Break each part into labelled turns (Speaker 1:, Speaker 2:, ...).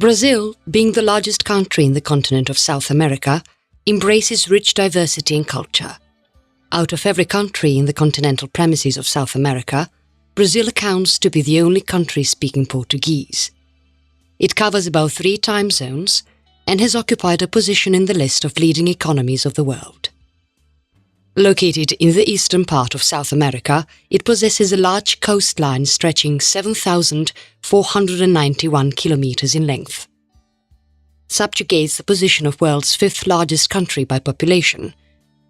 Speaker 1: Brazil, being the largest country in the continent of South America, embraces rich diversity in culture. Out of every country in the continental premises of South America, Brazil accounts to be the only country speaking Portuguese. It covers about 3 time zones and has occupied a position in the list of leading economies of the world. Located in the eastern part of South America, it possesses a large coastline stretching 7,491 kilometers in length. Subjugates the position of world's 5th largest country by population,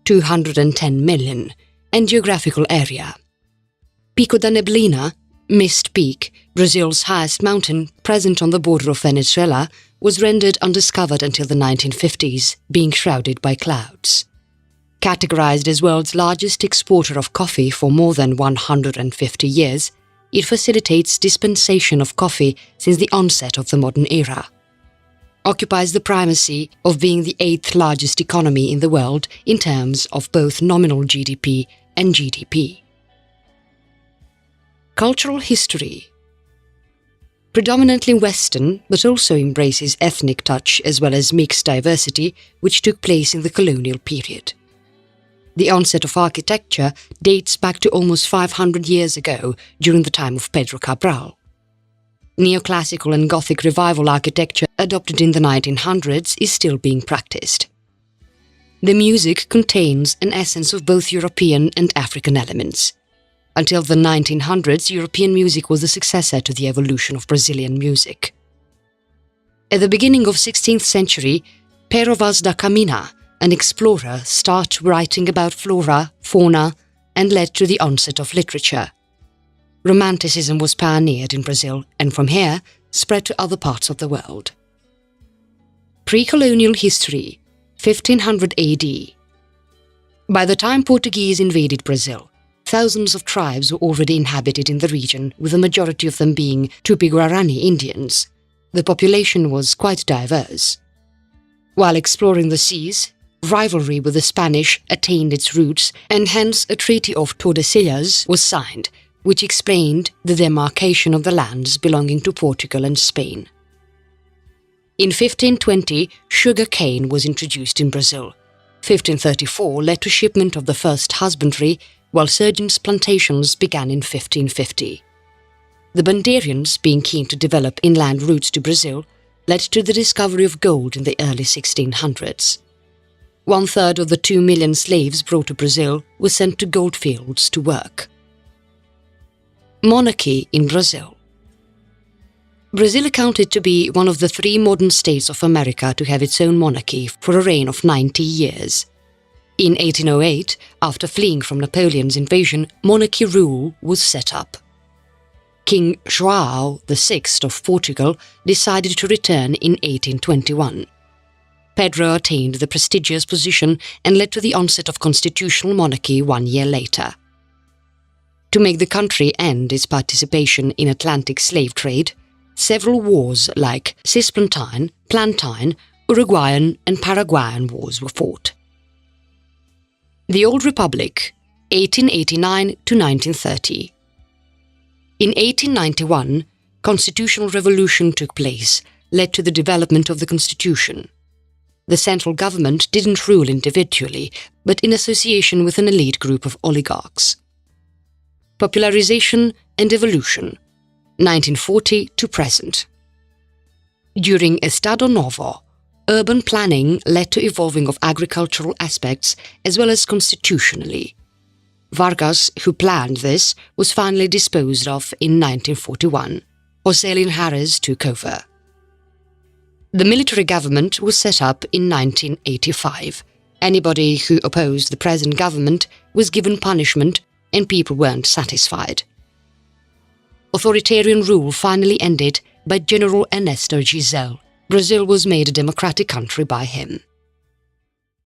Speaker 1: 210 million, and geographical area. Pico da Neblina, Mist Peak, Brazil's highest mountain, present on the border of Venezuela, was rendered undiscovered until the 1950s, being shrouded by clouds. Categorized as world's largest exporter of coffee for more than 150 years, it facilitates dispensation of coffee since the onset of the modern era. Occupies the primacy of being the 8th largest economy in the world in terms of both nominal GDP and GDP. Cultural history. Predominantly Western, but also embraces ethnic touch as well as mixed diversity, which took place in the colonial period. The onset of architecture dates back to almost 500 years ago, during the time of Pedro Cabral. Neoclassical and Gothic revival architecture adopted in the 1900s is still being practiced. The music contains an essence of both European and African elements. Until the 1900s, European music was the successor to the evolution of Brazilian music. At the beginning of 16th century, Pero Vaz da Caminha, an explorer, started writing about flora, fauna, and led to the onset of literature. Romanticism was pioneered in Brazil and from here spread to other parts of the world. Pre-colonial history, 1500 AD. By the time Portuguese invaded Brazil, thousands of tribes were already inhabited in the region, with the majority of them being Tupi-Guarani Indians. The population was quite diverse. While exploring the seas, rivalry with the Spanish attained its roots, and hence a Treaty of Tordesillas was signed, which explained the demarcation of the lands belonging to Portugal and Spain. In 1520, sugar cane was introduced in Brazil. 1534 led to shipment of the first husbandry, while Surgeon's plantations began in 1550. The Bandarians, being keen to develop inland routes to Brazil, led to the discovery of gold in the early 1600s. 1/3 of the 2 million slaves brought to Brazil were sent to goldfields to work. Monarchy in Brazil. Brazil accounted to be one of the 3 modern states of America to have its own monarchy for a reign of 90 years. In 1808, after fleeing from Napoleon's invasion, monarchy rule was set up. King João VI of Portugal decided to return in 1821. Pedro attained the prestigious position and led to the onset of constitutional monarchy 1 year later. To make the country end its participation in Atlantic slave trade, several wars like Cisplantine, Plantine, Uruguayan and Paraguayan wars were fought. The Old Republic, 1889 to 1930. In 1891, constitutional revolution took place, led to the development of the constitution. The central government didn't rule individually, but in association with an elite group of oligarchs. Popularization and evolution, 1940 to present. During Estado Novo, urban planning led to evolving of agricultural aspects as well as constitutionally. Vargas, who planned this, was finally disposed of in 1941. José Linhares took over. The military government was set up in 1985. Anybody who opposed the present government was given punishment and people weren't satisfied. Authoritarian rule finally ended by General Ernesto Geisel. Brazil was made a democratic country by him.